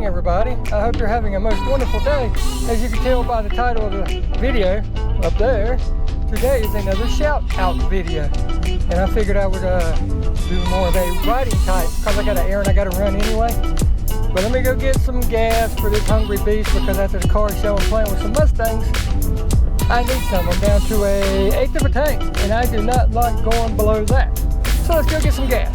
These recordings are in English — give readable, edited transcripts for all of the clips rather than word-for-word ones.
Everybody, I hope you're having a most wonderful day. As you can tell by the title of the video up there, today is another shout out video, and I figured I would do more of a riding type because I got an errand I got to run anyway. But let me go get some gas for this hungry beast, because after the car show and playing with some Mustangs, I need some. I'm down to a 1/8 of a tank, and I do not like going below that. So let's go get some gas.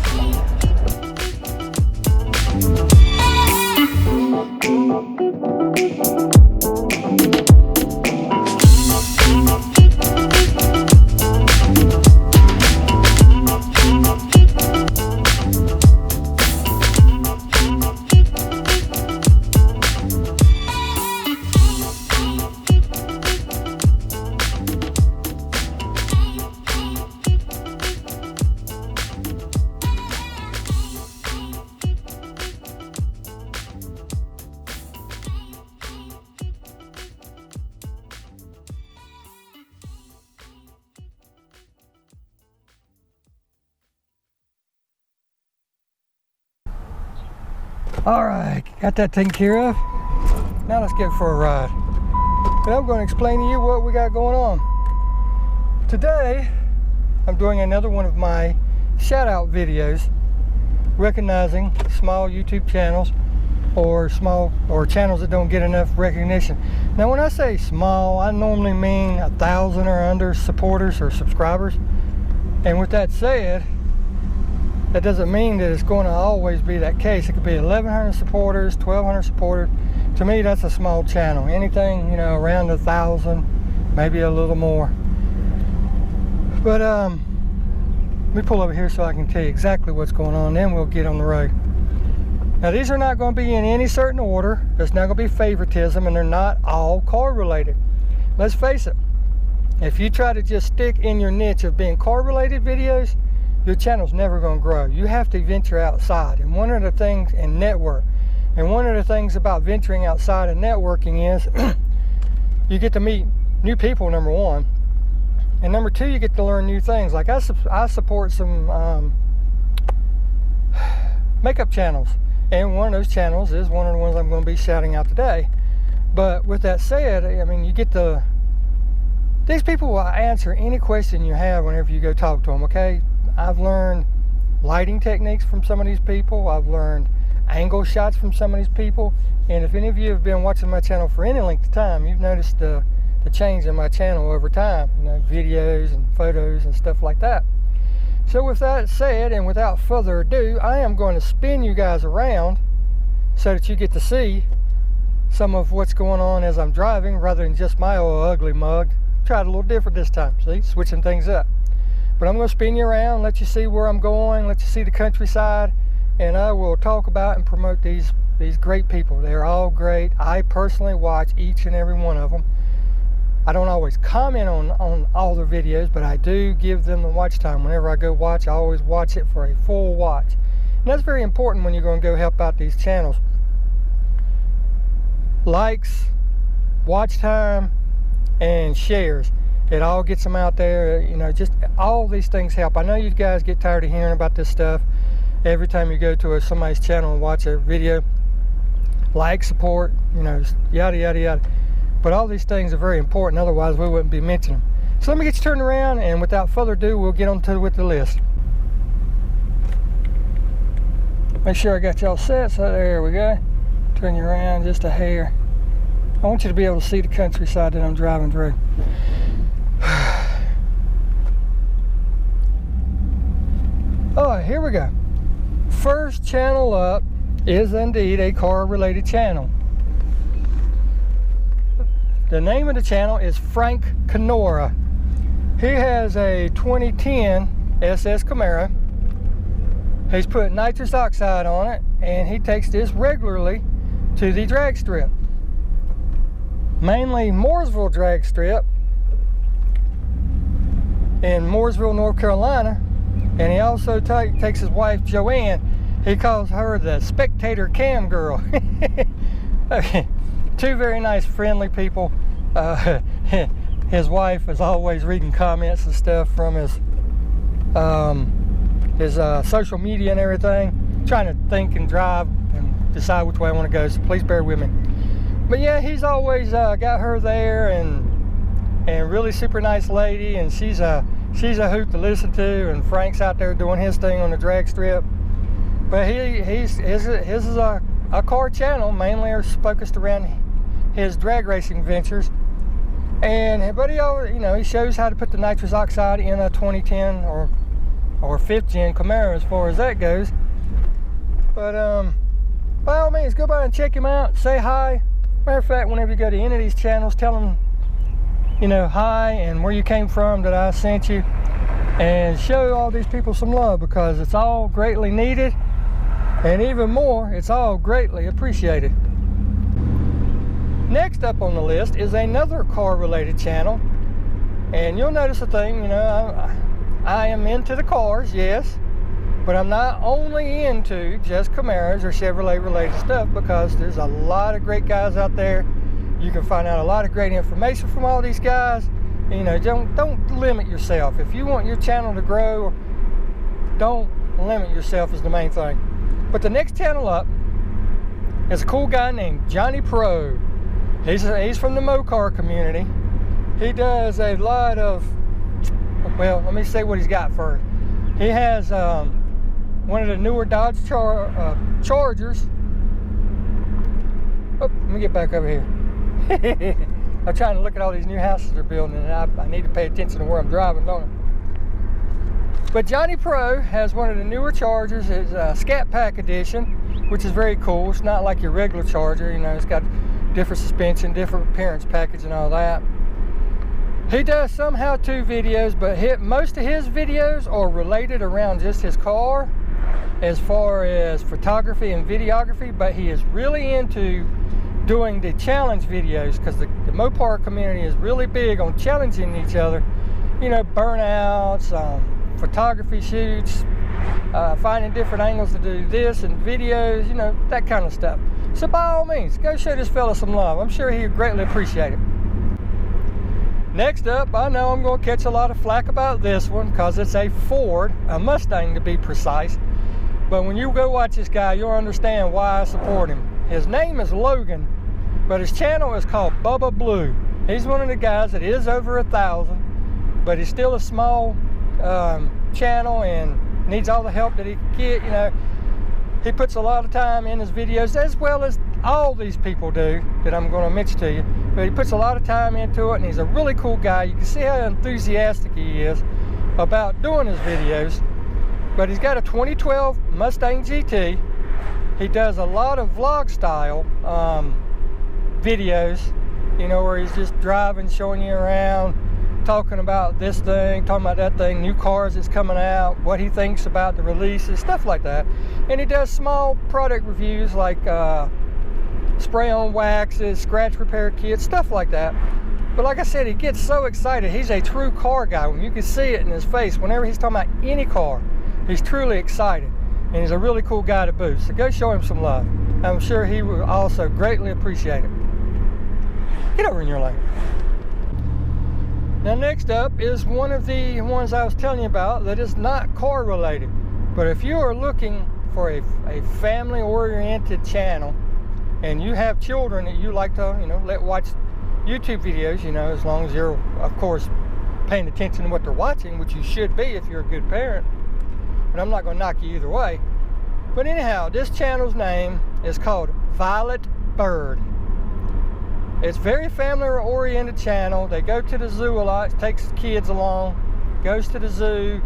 Alright, got that taken care of. Now let's get for a ride. And I'm going to explain to you what we got going on. Today, I'm doing another one of my shout out videos, recognizing small YouTube channels or channels that don't get enough recognition. Now when I say small, I normally mean 1,000 or under supporters or subscribers. And with that said, that doesn't mean that it's going to always be that case. It could be 1,100 supporters, 1,200 supporters. To me, that's a small channel. Anything, you know, around 1,000, maybe a little more. But let me pull over here so I can tell you exactly what's going on, then we'll get on the road. Now, these are not going to be in any certain order. There's not going to be favoritism, and they're not all car related. Let's face it, if you try to just stick in your niche of being car related videos, your channel's never going to grow. You have to venture outside. And one of the things in network, and one of the things about venturing outside and networking is you get to meet new people, number one. And number two, you get to learn new things. Like I support some makeup channels. And one of those channels is one of the ones I'm going to be shouting out today. But with that said, I mean, you get to... These people will answer any question you have whenever you go talk to them, okay? I've learned lighting techniques from some of these people. I've learned angle shots from some of these people. And if any of you have been watching my channel for any length of time, you've noticed the change in my channel over time. You know, videos and photos and stuff like that. So with that said, and without further ado, I am going to spin you guys around so that you get to see some of what's going on as I'm driving, rather than just my old ugly mug. Tried a little different this time, see? Switching things up. But I'm going to spin you around, let you see where I'm going, let you see the countryside, and I will talk about and promote these great people. They're all great. I personally watch each and every one of them. I don't always comment on all their videos, but I do give them the watch time. Whenever I go watch, I always watch it for a full watch. And that's very important when you're going to go help out these channels. Likes, watch time, and shares. It all gets them out there. You know, just all these things help. I know you guys get tired of hearing about this stuff every time you go to somebody's channel and watch a video. Like, support, you know, yada yada yada. But all these things are very important, otherwise we wouldn't be mentioning them. So let me get you turned around, and without further ado, we'll get on to with the list. Make sure I got y'all set, so there we go. Turn you around just a hair. I want you to be able to see the countryside that I'm driving through. Alright, here we go. First channel up is indeed a car-related channel. The name of the channel is Frank Canora. He has a 2010 SS Camaro. He's put nitrous oxide on it, and he takes this regularly to the drag strip. Mainly Mooresville drag strip in Mooresville, North Carolina. And he also takes his wife Joanne. He calls her the spectator cam girl. Two very nice, friendly people. His wife is always reading comments and stuff from his social media and everything, trying to think and drive and decide which way I want to go, so please bear with me. But yeah, he's always got her there, and really super nice lady, and she's a hoot to listen to, and Frank's out there doing his thing on the drag strip. But his is a car channel, mainly focused around his drag racing ventures. But he shows how to put the nitrous oxide in a 2010 or 5th gen Camaro as far as that goes. But by all means, go by and check him out. Say hi. Matter of fact, whenever you go to any of these channels, tell them, hi and where you came from, that I sent you, and show all these people some love, because it's all greatly needed, and even more, it's all greatly appreciated. Next up on the list is another car-related channel, and you'll notice a thing. I am into the cars, yes, but I'm not only into just Camaros or Chevrolet related stuff, because there's a lot of great guys out there. You can find out a lot of great information from all these guys. Don't limit yourself. If you want your channel to grow, don't limit yourself is the main thing. But the next channel up is a cool guy named Johnny Pro. He's from the Mocar community. He does a lot of, well, let me say what he's got first. He has one of the newer Dodge Chargers. Oh, let me get back over here. I'm trying to look at all these new houses they're building, and I need to pay attention to where I'm driving, don't I? But Johnny Pro has one of the newer Chargers. It's a Scat Pack edition, which is very cool. It's not like your regular Charger. It's got different suspension, different appearance package and all that. He does some how-to videos, but most of his videos are related around just his car as far as photography and videography, but he is really into doing the challenge videos, because the Mopar community is really big on challenging each other. Burnouts, photography shoots, finding different angles to do this and videos, that kind of stuff. So by all means, go show this fella some love. I'm sure he'd greatly appreciate it. Next up, I know I'm going to catch a lot of flack about this one, because it's a Ford, a Mustang to be precise. But when you go watch this guy, you'll understand why I support him. His name is Logan, but his channel is called Bubba Blue. He's one of the guys that is over 1,000, but he's still a small channel and needs all the help that he can get. He puts a lot of time in his videos, as well as all these people do that I'm going to mention to you. But he puts a lot of time into it, and he's a really cool guy. You can see how enthusiastic he is about doing his videos. But he's got a 2012 Mustang GT. He does a lot of vlog style videos, where he's just driving, showing you around, talking about this thing, talking about that thing, new cars that's coming out, what he thinks about the releases, stuff like that. And he does small product reviews like spray on waxes, scratch repair kits, stuff like that. But like I said, he gets so excited. He's a true car guy. When you can see it in his face, whenever he's talking about any car, he's truly excited. And he's a really cool guy to boot. So go show him some love. I'm sure he will also greatly appreciate it. Get over in your lane. Now next up is one of the ones I was telling you about that is not car related. But if you are looking for a family oriented channel, and you have children that you like to let watch YouTube videos, you know, as long as you're, of course, paying attention to what they're watching, which you should be if you're a good parent. But I'm not going to knock you either way. But anyhow, this channel's name is called Violet Bird. It's very family-oriented channel. They go to the zoo a lot, takes kids along, goes to the zoo,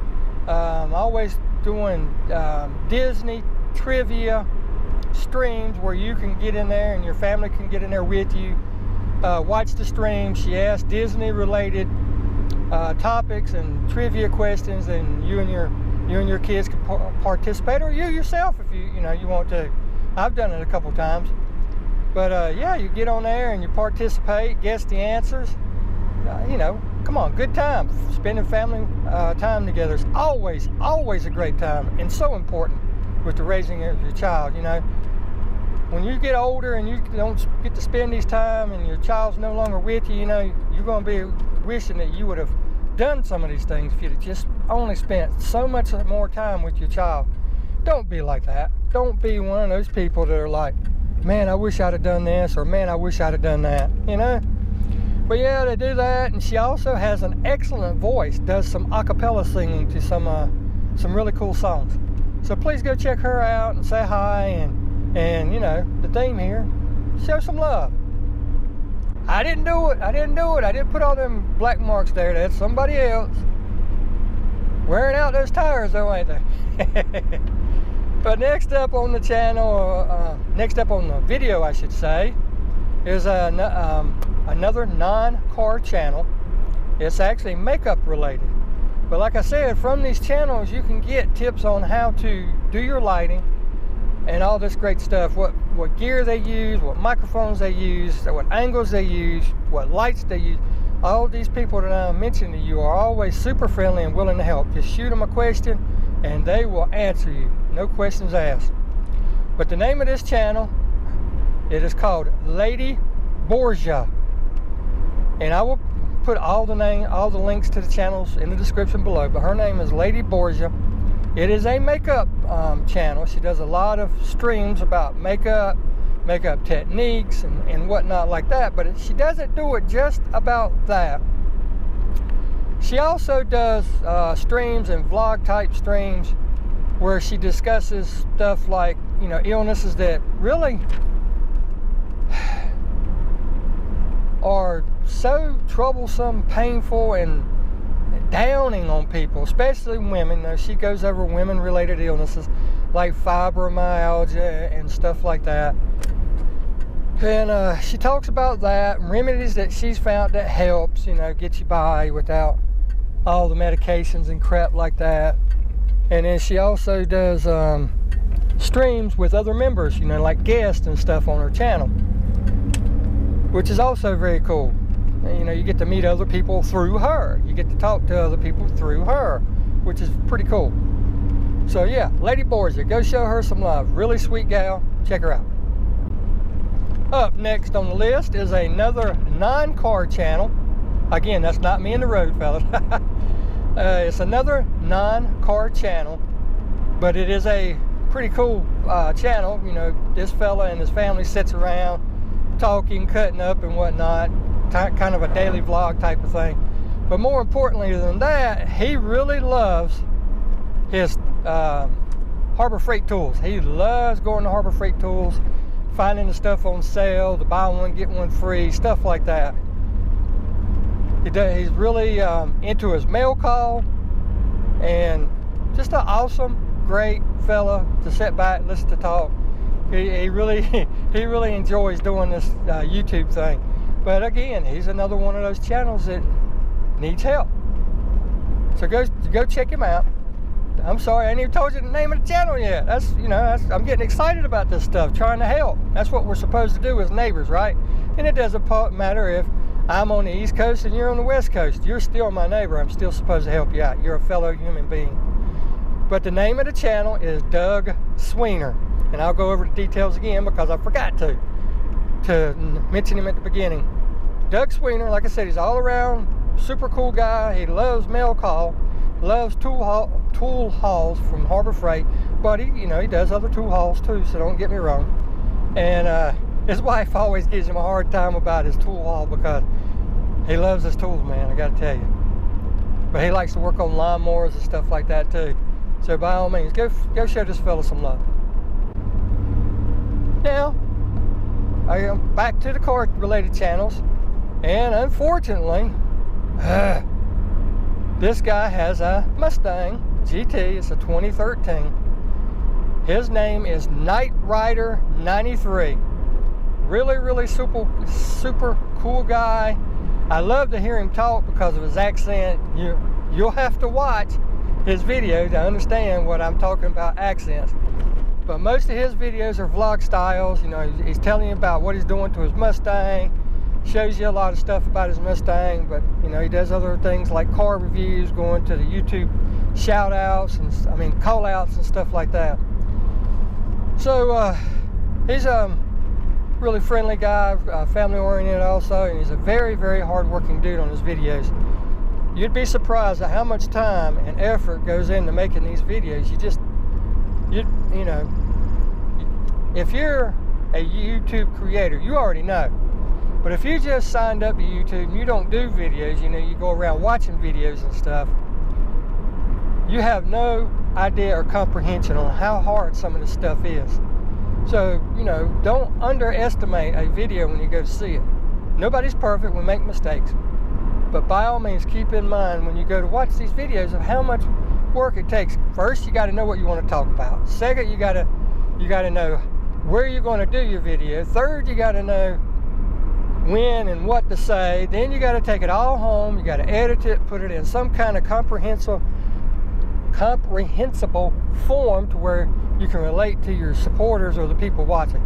always doing Disney trivia streams where you can get in there and your family can get in there with you, watch the stream. She asks Disney-related topics and trivia questions, and you and your kids can participate, or you yourself if you want to. I've done it a couple times. But yeah, you get on there and you participate, guess the answers. Come on, good time. Spending family time together is always a great time, and so important with the raising of your child. When you get older and you don't get to spend these time and your child's no longer with you, you're going to be wishing that you would have done some of these things if you'd have just only spent so much more time with your child. Don't be like that. Don't be one of those people that are like, man, I wish I'd have done this, or man, I wish I'd have done that, But yeah, they do that, and she also has an excellent voice, does some a cappella singing to some really cool songs. So please go check her out and say hi, and the theme here, show some love. I didn't do it. I didn't put all them black marks there. That's somebody else. Wearing out those tires though, ain't they? But next up on the channel, next up on the video, I should say, is another non-car channel. It's actually makeup related. But like I said, from these channels, you can get tips on how to do your lighting and all this great stuff. What gear they use, what microphones they use, what angles they use, what lights they use. All these people that I'm mentioning to you are always super friendly and willing to help. Just shoot them a question and they will answer you. No questions asked. But the name of this channel, it is called Lady Borgia. And I will put all the links to the channels in the description below. But her name is Lady Borgia. It is a makeup channel. She does a lot of streams about makeup techniques and whatnot like that. But she doesn't do it just about that. She also does streams and vlog type streams where she discusses stuff like, illnesses that really are so troublesome, painful, and downing on people, especially women. She goes over women-related illnesses like fibromyalgia and stuff like that. And she talks about that, remedies that she's found that helps, get you by without all the medications and crap like that. And then she also does streams with other members, like guests and stuff on her channel, which is also very cool. You get to meet other people through her. You get to talk to other people through her, which is pretty cool. So yeah, Lady Borgia, go show her some love. Really sweet gal. Check her out. Up next on the list is another non-car channel. Again, that's not me in the road, fellas. It's another non-car channel, but it is a pretty cool channel. This fella and his family sits around talking, cutting up and whatnot, kind of a daily vlog type of thing. But more importantly than that, he really loves his Harbor Freight tools. He loves going to Harbor Freight tools, finding the stuff on sale, the buy one get one free, stuff like that. He's really into his mail call, and just an awesome, great fella to sit back and listen to talk. He really enjoys doing this YouTube thing. But again, he's another one of those channels that needs help. So go check him out. I'm sorry, I ain't even told you the name of the channel yet. I'm getting excited about this stuff, trying to help. That's what we're supposed to do as neighbors, right? And it doesn't matter if I'm on the East Coast and you're on the West Coast. You're still my neighbor. I'm still supposed to help you out. You're a fellow human being. But the name of the channel is Doug Sweener. And I'll go over the details again because I forgot to mention him at the beginning. Doug Sweener, like I said, he's all around super cool guy. He loves mail call, loves tool hauls from Harbor Freight, but he does other tool hauls too, so don't get me wrong. And His wife always gives him a hard time about his tool haul because he loves his tools, man, I gotta tell you. But he likes to work on lawnmowers and stuff like that too. So by all means, go show this fella some love. Now, I am back to the car related channels, and unfortunately, this guy has a Mustang GT. It's a 2013. His name is Knight Rider 93. Really super cool guy. I love to hear him talk because of his accent. You'll have to watch his video to understand what I'm talking about accents. But most of his videos are vlog styles. You know, he's telling you about what he's doing to his Mustang, shows you a lot of stuff about his Mustang, but you know, he does other things like car reviews, going to the YouTube shout outs and call outs and stuff like that. So he's a really friendly guy, family oriented also, and he's a very hard working dude on his videos. You'd be surprised at how much time and effort goes into making these videos. You know, if you're a YouTube creator, you already know. But if you just signed up to YouTube and you don't do videos, you know, you go around watching videos and stuff, you have no idea or comprehension on how hard some of this stuff is. So, you know, don't underestimate a video when you go to see it. Nobody's perfect, we make mistakes. But by all means, keep in mind when you go to watch these videos of how much work it takes. First, you got to know what you want to talk about. Second, you got to know where you're going to do your video. Third, you got to know when and what to say. Then you got to take it all home. You got to edit it, put it in some kind of comprehensible form to where you can relate to your supporters or the people watching.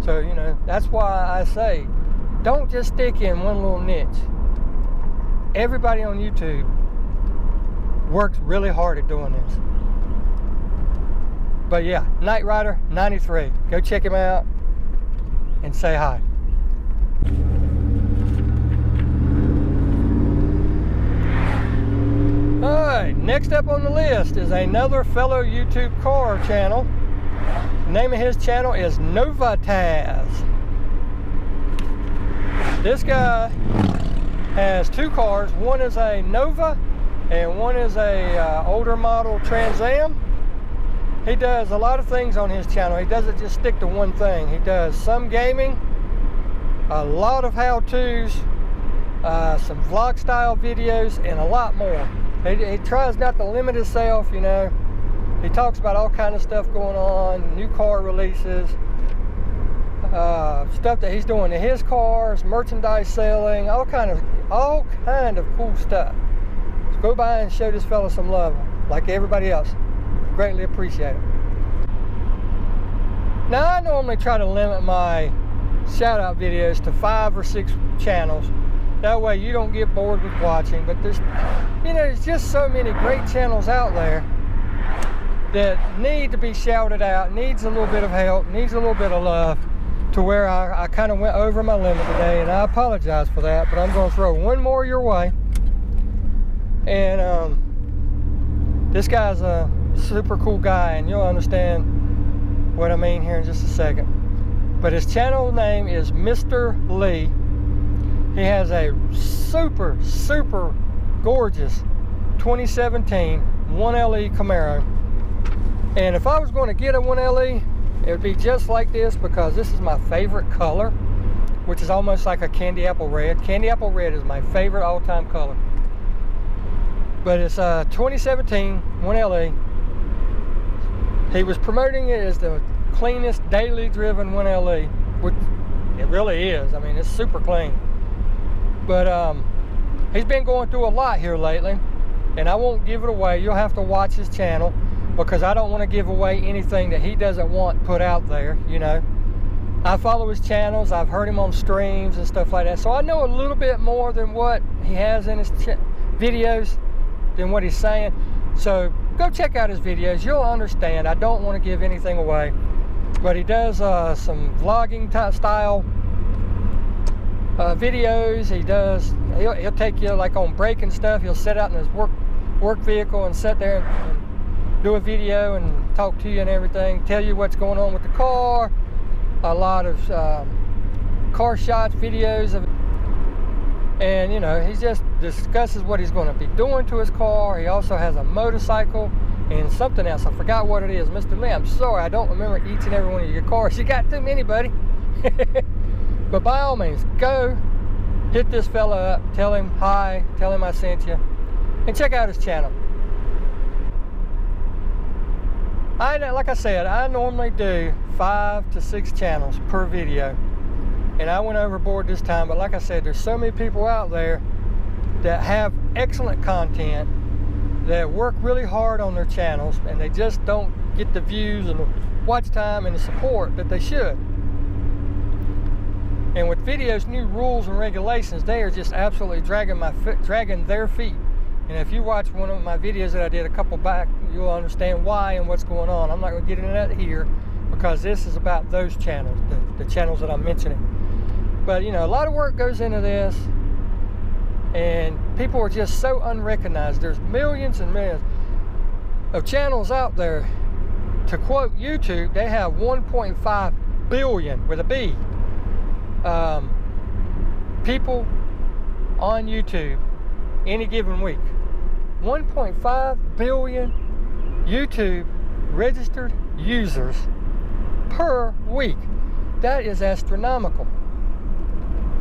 So, you know, that's why I say, don't just stick in one little niche. Everybody on YouTube works really hard at doing this. But yeah, Knight Rider 93. Go check him out and say hi. Alright, next up on the list is another fellow YouTube car channel. The name of his channel is Novataz. This guy has two cars. One is a Nova and one is a older model Trans Am. He does a lot of things on his channel. He doesn't just stick to one thing. He does some gaming, a lot of how-tos, some vlog style videos, and a lot more. He tries not to limit himself, you know. He talks about all kind of stuff going on, new car releases, stuff that he's doing to his cars, merchandise selling, all kind of cool stuff. So go by and show this fella some love, like everybody else. Greatly appreciate it. Now, I normally try to limit my shout out videos to 5 or 6 channels. That way you don't get bored with watching. But there's just so many great channels out there that need to be shouted out, needs a little bit of help, needs a little bit of love, to where I kind of went over my limit today, and I apologize for that, but I'm going to throw one more your way. And this guy's a super cool guy, and you'll understand what I mean here in just a second. But his channel name is Mr. Lee. He has a super gorgeous 2017 1LE Camaro. And if I was going to get a 1LE, it would be just like this, because this is my favorite color, which is almost like a candy apple red. Candy apple red is my favorite all-time color. But it's a 2017 1LE. He was promoting it as the cleanest daily driven 1LE, which it really is. I mean, it's super clean. But he's been going through a lot here lately, and I won't give it away. You'll have to watch his channel, because I don't want to give away anything that he doesn't want put out there, you know. I follow his channels. I've heard him on streams and stuff like that. So I know a little bit more than what he has in his videos than what he's saying. So go check out his videos. You'll understand. I don't want to give anything away. But he does some vlogging style videos. He'll take you like on break and stuff. He'll sit out in his work vehicle and sit there and do a video and talk to you and everything, tell you what's going on with the car. A lot of car shots, videos of, and you know, he just discusses what he's going to be doing to his car. He also has a motorcycle and something else. I forgot what it is. Mr. Lee, I'm sorry, I don't remember each and every one of your cars. You got too many, buddy. But by all means, go hit this fella up, tell him hi, tell him I sent you, and check out his channel. Like I said, I normally do 5 to 6 channels per video, and I went overboard this time. But like I said, there's so many people out there that have excellent content, that work really hard on their channels, and they just don't get the views and the watch time and the support that they should. And with videos, new rules and regulations, they are just absolutely dragging their feet. And if you watch one of my videos that I did a couple back, you'll understand why and what's going on. I'm not going to get into that here, because this is about those channels, the channels that I'm mentioning. But you know, a lot of work goes into this, and people are just so unrecognized. There's millions and millions of channels out there. To quote YouTube, they have 1.5 billion with a B people on YouTube any given week. 1.5 billion YouTube registered users per week. That is astronomical.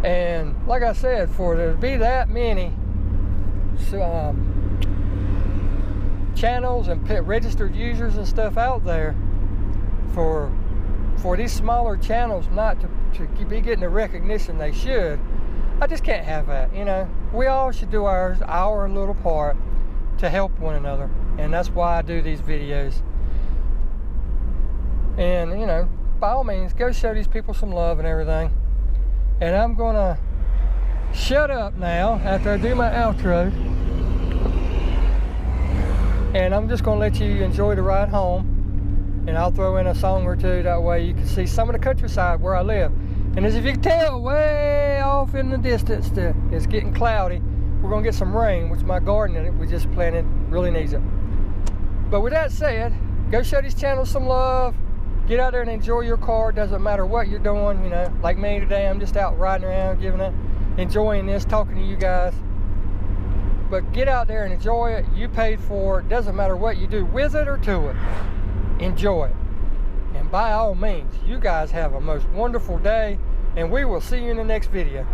And like I said, for there to be that many channels and registered users and stuff out there, for these smaller channels not to be getting the recognition they should, I just can't have that. You know, we all should do our little part to help one another, and that's why I do these videos. And you know, by all means, go show these people some love and everything. And I'm gonna shut up now after I do my outro, and I'm just gonna let you enjoy the ride home, and I'll throw in a song or two, that way you can see some of the countryside where I live. And as if you can tell, way off in the distance, it's getting cloudy. We're gonna get some rain, which my garden that we just planted really needs it. But with that said, go show these channels some love. Get out there and enjoy your car. Doesn't matter what you're doing, you know. Like me today, I'm just out riding around, enjoying this, talking to you guys. But get out there and enjoy it. You paid for it. Doesn't matter what you do with it or to it. Enjoy it. And by all means, you guys have a most wonderful day, and we will see you in the next video.